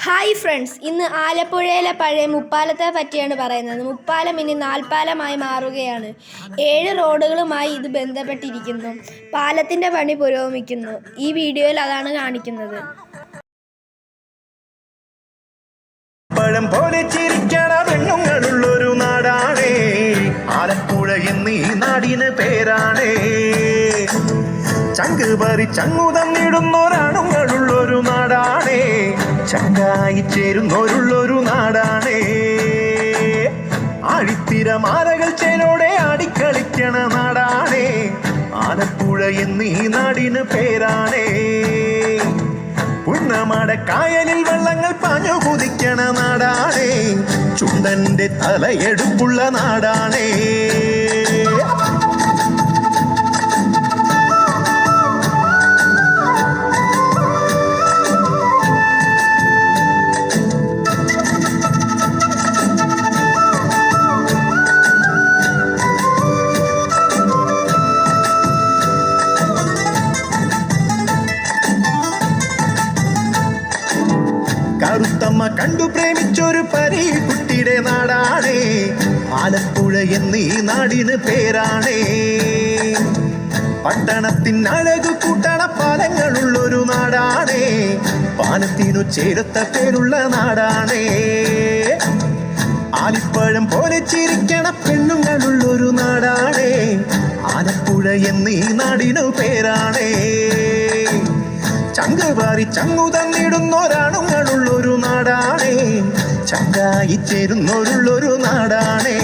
Hi friends, ഇന്ന് ആലപ്പുഴയിലെ പഴയ മുപ്പാലത്തെ പറ്റിയാണ് പറയുന്നത്. മുപ്പാലം ഇനി നാൽപ്പാലമായി മാറുകയാണ്. 7 റോഡുകളുമായി ഇത് ബന്ധപ്പെട്ടിരിക്കുന്നു. പാലത്തിൻ്റെ പണി പുരോഗമിക്കുന്നു. ഈ വീഡിയോയിൽ അതാണ് കാണിക്കുന്നത്. പഴം പോലെ ചിരിക്കണ പെണ്ണുങ്ങളുള്ളൊരു നാടാണേ ആലപ്പുഴ എന്നീ നാടിന് പേരാണേ. ചങ്ക് പറി ചങ്ങു തന്നിടുന്നൊരാണുങ്ങളുള്ളൊരു നാടാണേ. ചങ്കായി ചേരുന്നവരുള്ളൊരു നാടാണേ. ആഴിത്തിരമാലകൾ ചേലോടെ ആടിക്കളിക്കണ നാടാണേ ആലപ്പുഴ എന്നീ നാടിന് പേരാണേ. പുന്നമട കായലിൽ വെള്ളങ്ങൾ പാഞ്ഞു കുതിക്കണ നാടാണേ. ചുണ്ടന്റെ തലയെടുപ്പുള്ള നാടാണേ. കറുത്തമ്മ കണ്ടു പ്രേമിച്ചൊരു പരീക്കുട്ടിയുടെ നാടാണേ ആലപ്പുഴ എന്നീ നാടിന് പേരാണേ. പട്ടണത്തിനഴകു കൂട്ടണ പാലങ്ങളുള്ളൊരു നാടാണേ. പാലത്തിനു ചേരത്ത പേരുള്ള നാടാണേ. ആലിപ്പഴം പോലെ ചിരിക്കണ പെണ്ണുങ്ങളുള്ളൊരു നാടാണേ ആലപ്പുഴ എന്നീ നാടിനു പേരാണേ. ചങ്ക് പാറി ചങ്ങു തന്നിടുന്നൊരാണുങ്ങളുള്ളൊരു നാടാണേ. ചങ്കായി ചേരുന്നവരുള്ളൊരു നാടാണേ.